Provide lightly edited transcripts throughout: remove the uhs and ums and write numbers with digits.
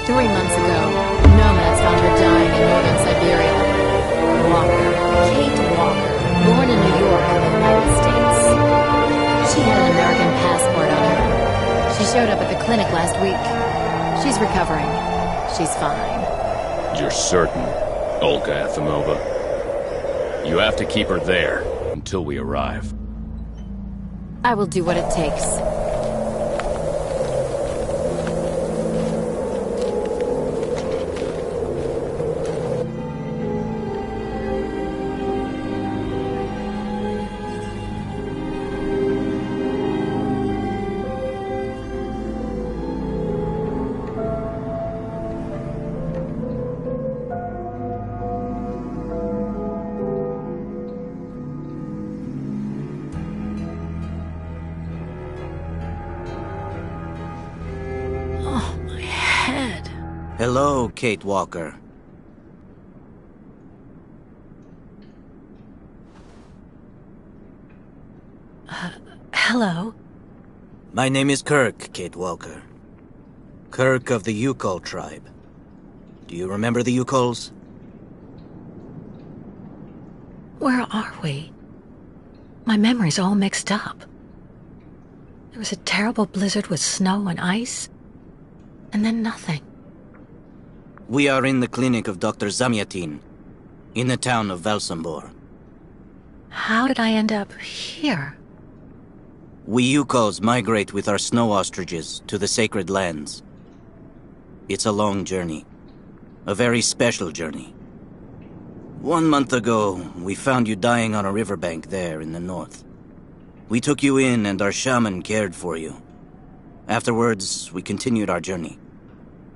3 months ago, nomads found her dying in northern Syberia. Walker, Kate Walker, born in New York in the United States. She had an American passport on her. She showed up at the clinic last week. She's recovering. She's fine. You're certain, Olga Efimova? You have to keep her there until we arrive. I will do what it takes. Hello, Kate Walker. Hello? My name is Kirk, Kate Walker. Kirk of the Yukol tribe. Do you remember the Yukols? Where are we? My memory's all mixed up. There was a terrible blizzard with snow and ice, and then nothing. We are in the clinic of Dr. Zamyatin, in the town of Valsambor. How did I end up here? We Yukols migrate with our snow ostriches to the sacred lands. It's a long journey. A very special journey. 1 month ago, we found you dying on a riverbank there in the north. We took you in and our shaman cared for you. Afterwards, we continued our journey.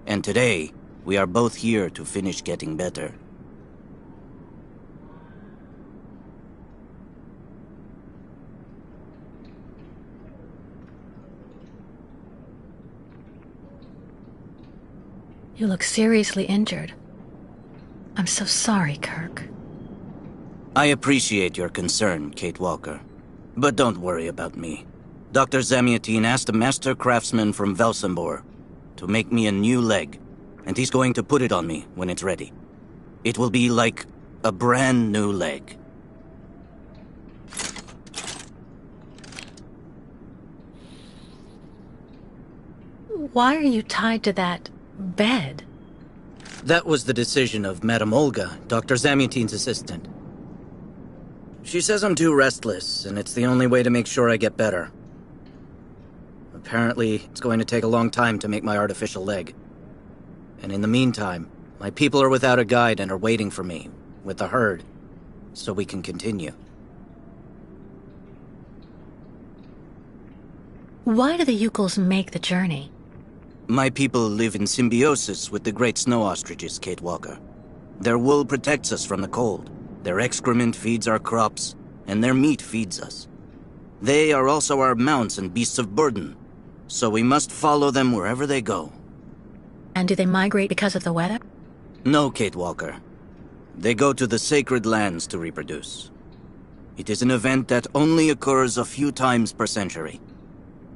And today, we are both here to finish getting better. You look seriously injured. I'm so sorry, Kirk. I appreciate your concern, Kate Walker. But don't worry about me. Dr. Zamyatin asked a master craftsman from Valsambor to make me a new leg, and he's going to put it on me when it's ready. It will be like a brand new leg. Why are you tied to that bed? That was the decision of Madame Olga, Dr. Zamyatin's assistant. She says I'm too restless, and it's the only way to make sure I get better. Apparently, it's going to take a long time to make my artificial leg. And in the meantime, my people are without a guide and are waiting for me, with the herd, so we can continue. Why do the Yukols make the journey? My people live in symbiosis with the great snow ostriches, Kate Walker. Their wool protects us from the cold, their excrement feeds our crops, and their meat feeds us. They are also our mounts and beasts of burden, so we must follow them wherever they go. And do they migrate because of the weather? No, Kate Walker. They go to the sacred lands to reproduce. It is an event that only occurs a few times per century.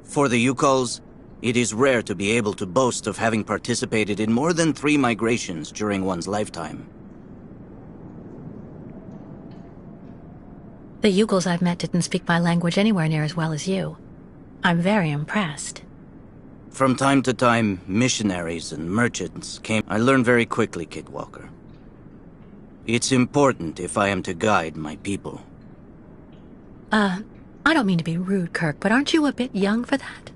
For the Yukols, it is rare to be able to boast of having participated in more than 3 migrations during one's lifetime. The Yukols I've met didn't speak my language anywhere near as well as you. I'm very impressed. From time to time, missionaries and merchants came. I learned very quickly, Kate Walker. It's important if I am to guide my people. I don't mean to be rude, Kirk, but aren't you a bit young for that?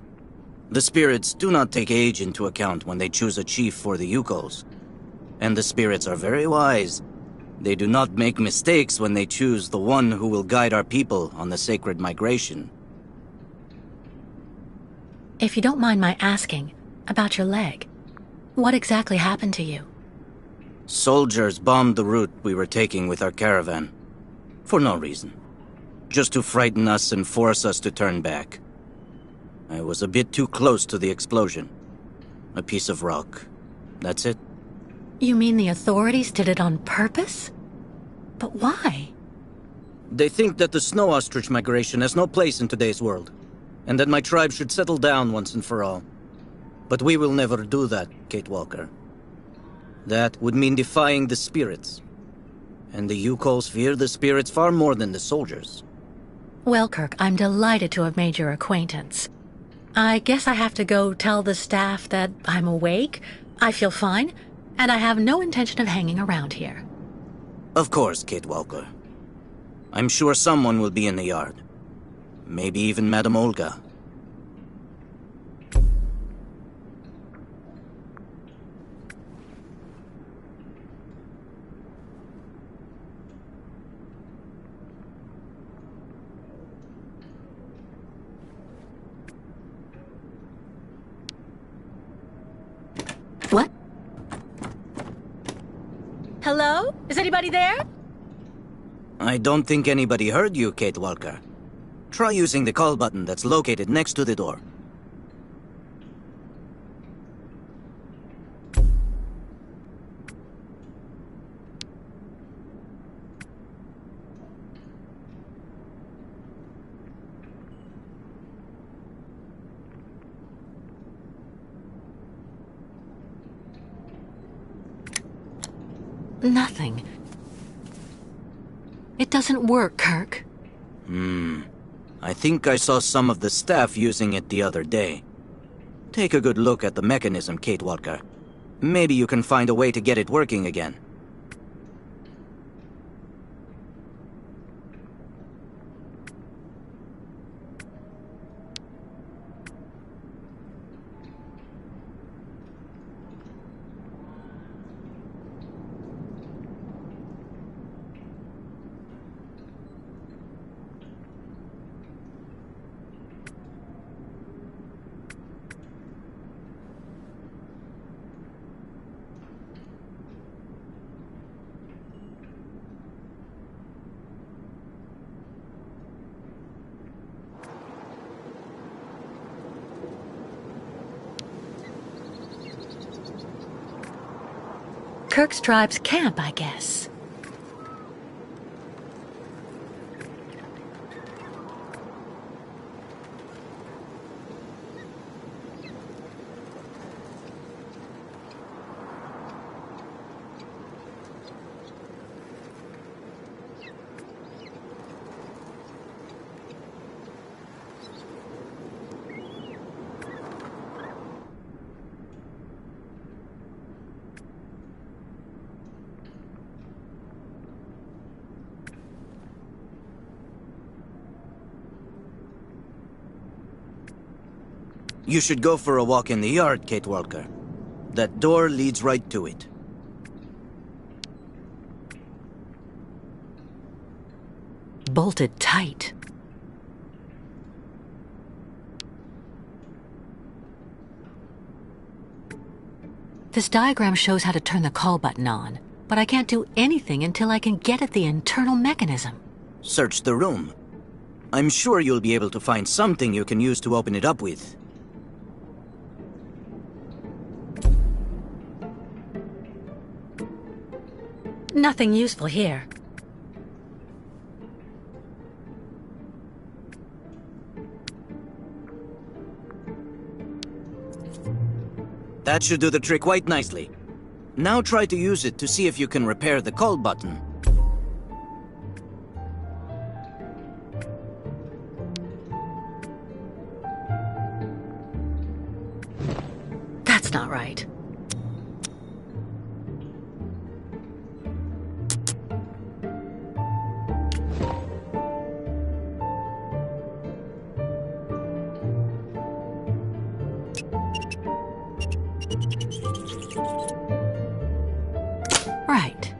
The spirits do not take age into account when they choose a chief for the Yukols. And the spirits are very wise. They do not make mistakes when they choose the one who will guide our people on the sacred migration. If you don't mind my asking, about your leg, what exactly happened to you? Soldiers bombed the route we were taking with our caravan. For no reason. Just to frighten us and force us to turn back. I was a bit too close to the explosion. A piece of rock. That's it. You mean the authorities did it on purpose? But why? They think that the snow ostrich migration has no place in today's world, and that my tribe should settle down once and for all. But we will never do that, Kate Walker. That would mean defying the spirits. And the Yukos fear the spirits far more than the soldiers. Well, Kirk, I'm delighted to have made your acquaintance. I guess I have to go tell the staff that I'm awake, I feel fine, and I have no intention of hanging around here. Of course, Kate Walker. I'm sure someone will be in the yard. Maybe even Madame Olga. What? Hello? Is anybody there? I don't think anybody heard you, Kate Walker. Try using the call button that's located next to the door. Nothing. It doesn't work, Kirk. I think I saw some of the staff using it the other day. Take a good look at the mechanism, Kate Walker. Maybe you can find a way to get it working again. Kirk's tribe's camp, I guess. You should go for a walk in the yard, Kate Walker. That door leads right to it. Bolted tight. This diagram shows how to turn the call button on, but I can't do anything until I can get at the internal mechanism. Search the room. I'm sure you'll be able to find something you can use to open it up with. Nothing useful here. That should do the trick quite nicely. Now try to use it to see if you can repair the call button. That's not right. Right.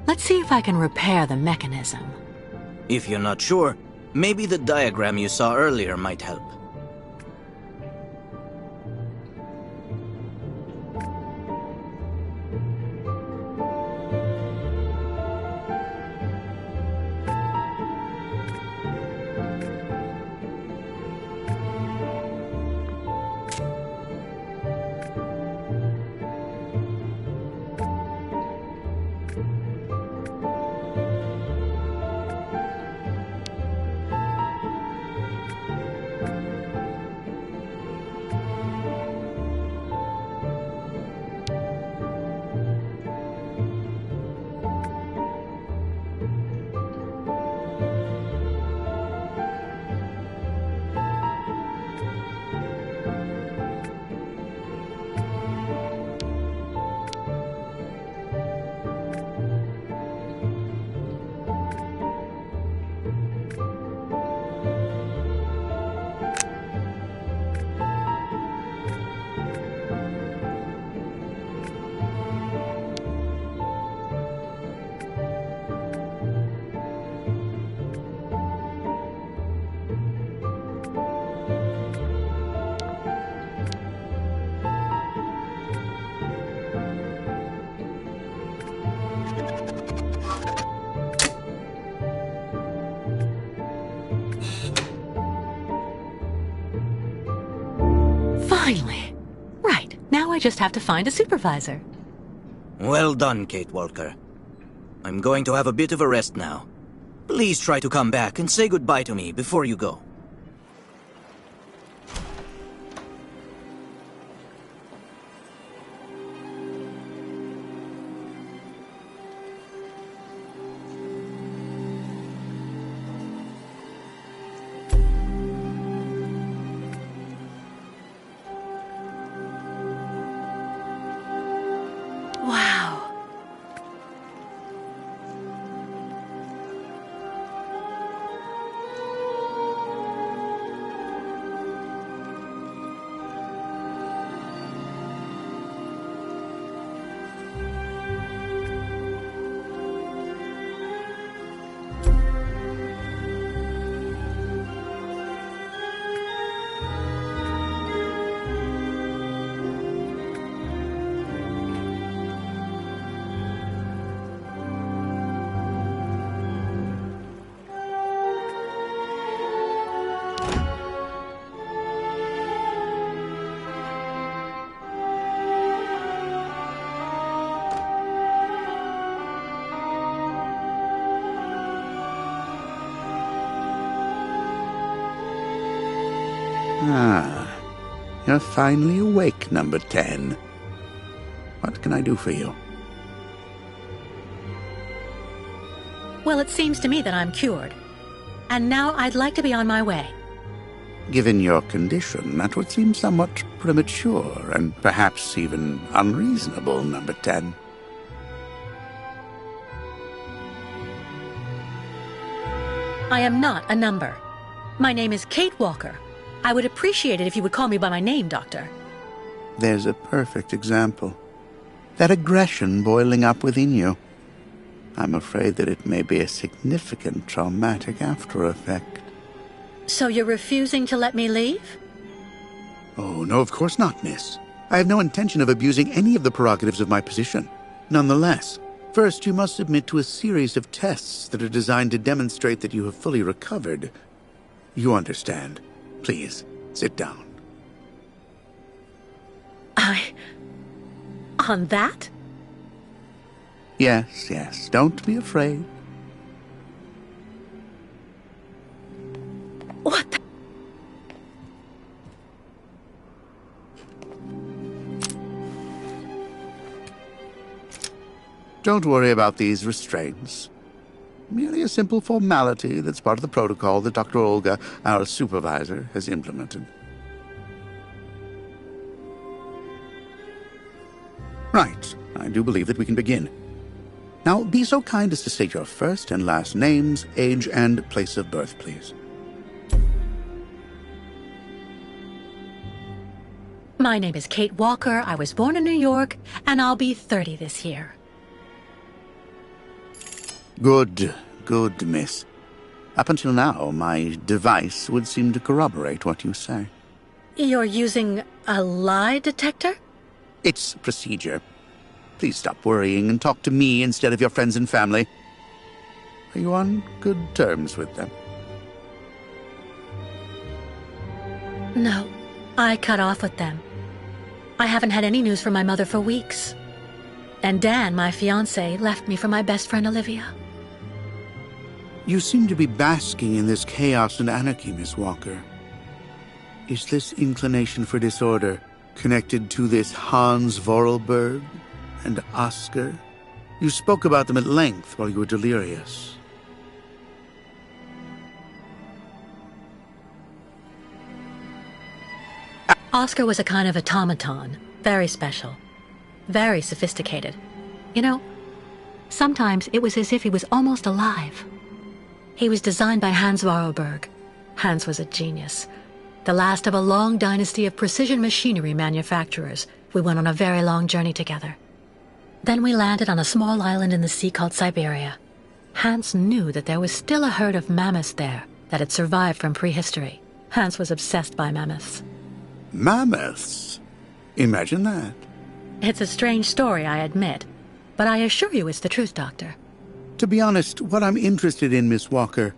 Let's see if I can repair the mechanism. If you're not sure, maybe the diagram you saw earlier might help. Finally. Right, now I just have to find a supervisor. Well done, Kate Walker. I'm going to have a bit of a rest now. Please try to come back and say goodbye to me before you go. Wow. Ah, you're finally awake, number 10. What can I do for you? Well, it seems to me that I'm cured. And now I'd like to be on my way. Given your condition, that would seem somewhat premature and perhaps even unreasonable, number 10. I am not a number. My name is Kate Walker. I would appreciate it if you would call me by my name, Doctor. There's a perfect example. That aggression boiling up within you. I'm afraid that it may be a significant traumatic after effect. So you're refusing to let me leave? Oh, no, of course not, miss. I have no intention of abusing any of the prerogatives of my position. Nonetheless, first you must submit to a series of tests that are designed to demonstrate that you have fully recovered. You understand. Please, sit down. On that? Yes, yes, don't be afraid. What the? Don't worry about these restraints. Merely a simple formality that's part of the protocol that Dr. Olga, our supervisor, has implemented. Right. I do believe that we can begin. Now, be so kind as to state your first and last names, age, and place of birth, please. My name is Kate Walker. I was born in New York, and I'll be 30 this year. Good, miss. Up until now, my device would seem to corroborate what you say. You're using a lie detector? It's procedure. Please stop worrying and talk to me instead of your friends and family. Are you on good terms with them? No, I cut off with them. I haven't had any news from my mother for weeks. And Dan, my fiancé, left me for my best friend Olivia. You seem to be basking in this chaos and anarchy, Miss Walker. Is this inclination for disorder connected to this Hans Vorarlberg and Oscar? You spoke about them at length while you were delirious. Oscar was a kind of automaton, very special, very sophisticated. You know, sometimes it was as if he was almost alive. He was designed by Hans Vorarlberg. Hans was a genius. The last of a long dynasty of precision machinery manufacturers. We went on a very long journey together. Then we landed on a small island in the sea called Syberia. Hans knew that there was still a herd of mammoths there that had survived from prehistory. Hans was obsessed by mammoths. Mammoths? Imagine that. It's a strange story, I admit, but I assure you it's the truth, Doctor. To be honest, what I'm interested in, Miss Walker,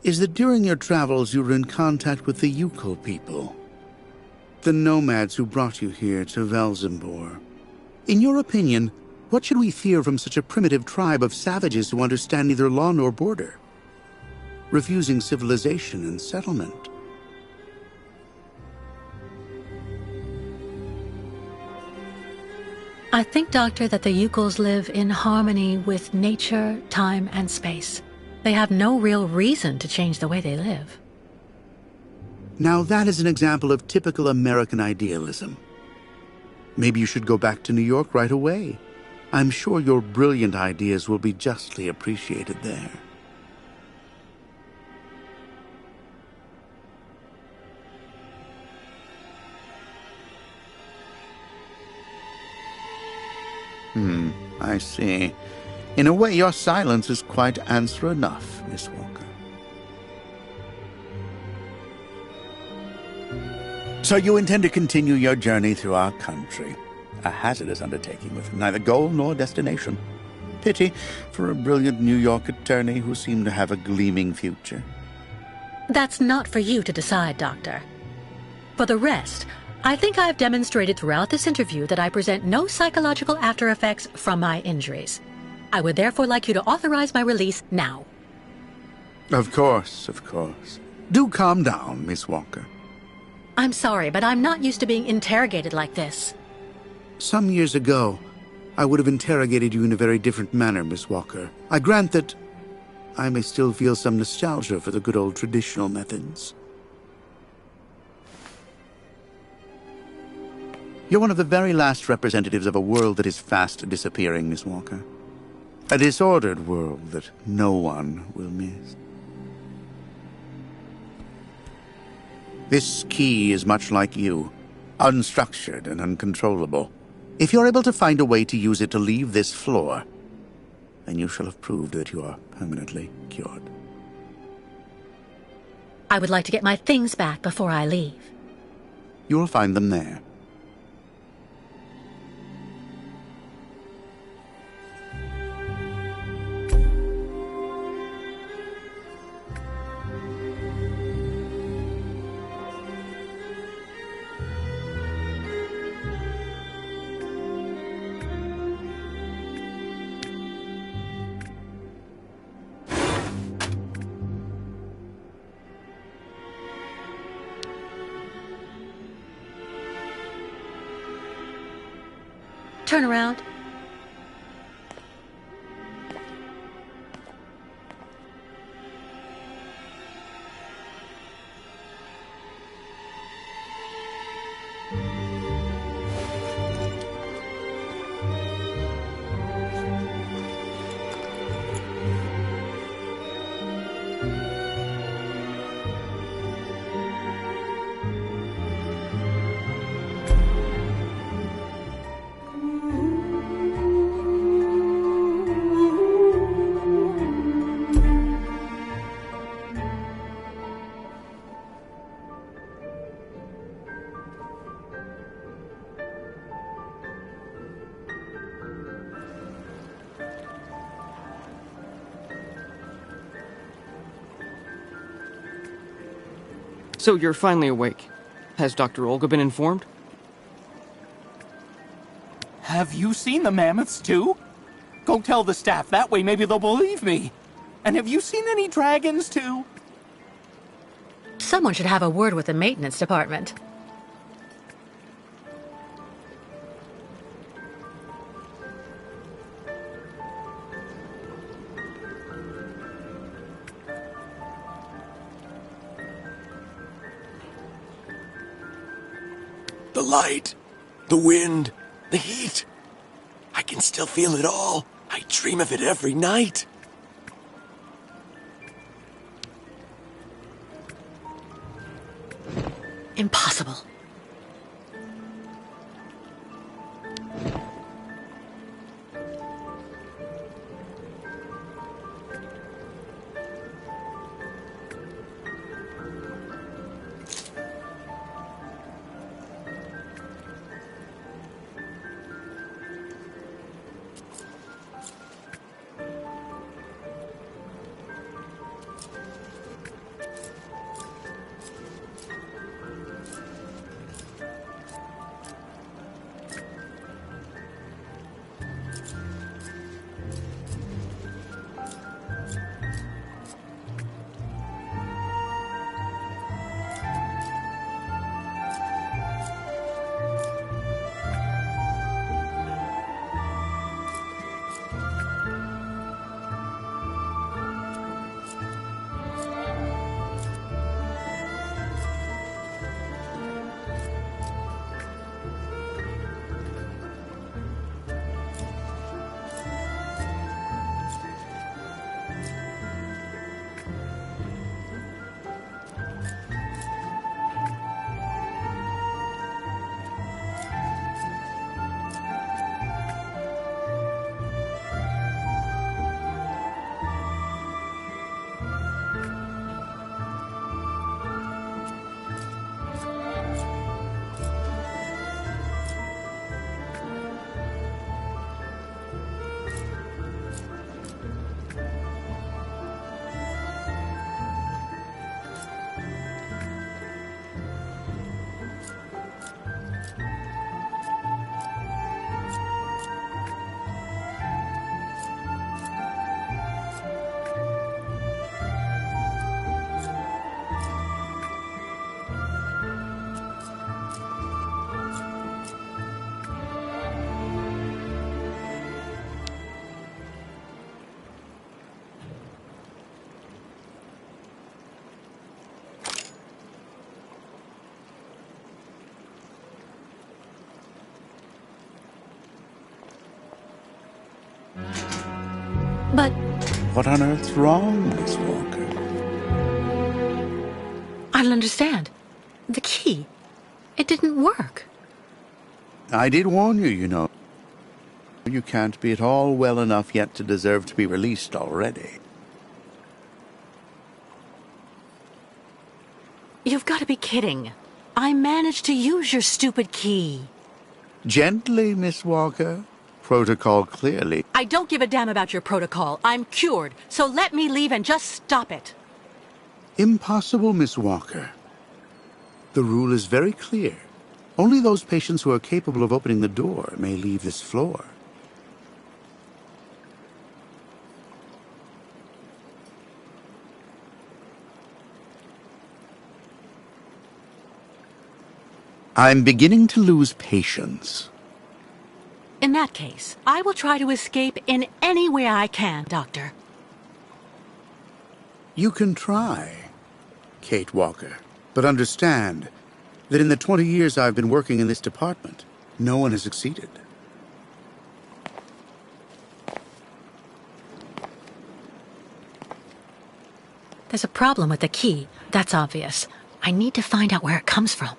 is that during your travels you were in contact with the Yukon people. the nomads who brought you here to Velzembor. In your opinion, what should we fear from such a primitive tribe of savages who understand neither law nor border, refusing civilization and settlement? I think, Doctor, that the Yukos live in harmony with nature, time, and space. They have no real reason to change the way they live. Now that is an example of typical American idealism. Maybe you should go back to New York right away. I'm sure your brilliant ideas will be justly appreciated there. I see. In a way, your silence is quite answer enough, Miss Walker. So you intend to continue your journey through our country. A hazardous undertaking with neither goal nor destination. Pity for a brilliant New York attorney who seemed to have a gleaming future. That's not for you to decide, Doctor. For the rest, I think I've demonstrated throughout this interview that I present no psychological after effects from my injuries. I would therefore like you to authorize my release now. Of course, of course. Do calm down, Miss Walker. I'm sorry, but I'm not used to being interrogated like this. Some years ago, I would have interrogated you in a very different manner, Miss Walker. I grant that I may still feel some nostalgia for the good old traditional methods. You're one of the very last representatives of a world that is fast disappearing, Miss Walker. A disordered world that no one will miss. This key is much like you, unstructured and uncontrollable. If you're able to find a way to use it to leave this floor, then you shall have proved that you are permanently cured. I would like to get my things back before I leave. You will find them there. Turn around. So you're finally awake. Has Dr. Olga been informed? Have you seen the mammoths, too? Go tell the staff, that way maybe they'll believe me. And have you seen any dragons, too? Someone should have a word with the maintenance department. The light, the wind, the heat. I can still feel it all. I dream of it every night. Impossible. But What on earth's wrong, Miss Walker? I don't understand. The key. It didn't work. I did warn you, you know. You can't be at all well enough yet to deserve to be released already. You've got to be kidding. I managed to use your stupid key. Gently, Miss Walker. Protocol clearly. I don't give a damn about your protocol. I'm cured, so let me leave and just stop it. Impossible, Miss Walker. The rule is very clear. Only those patients who are capable of opening the door may leave this floor. I'm beginning to lose patience. In that case, I will try to escape in any way I can, Doctor. You can try, Kate Walker, but understand that in the 20 years I've been working in this department, no one has succeeded. There's a problem with the key. That's obvious. I need to find out where it comes from.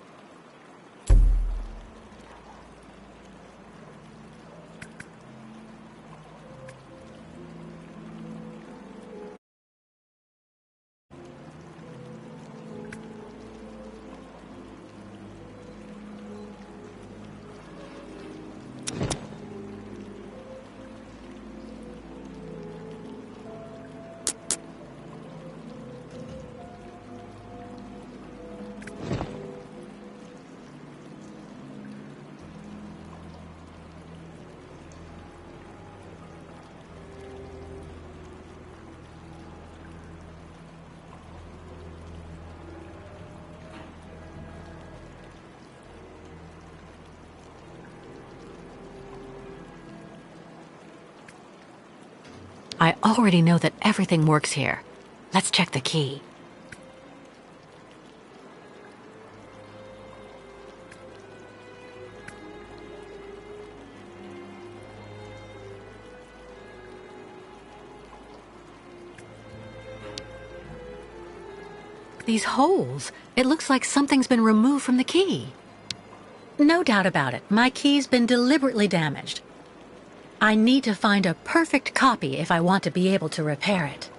I already know that everything works here. Let's check the key. These holes. It looks like something's been removed from the key. No doubt about it. My key's been deliberately damaged. I need to find a perfect copy if I want to be able to repair it.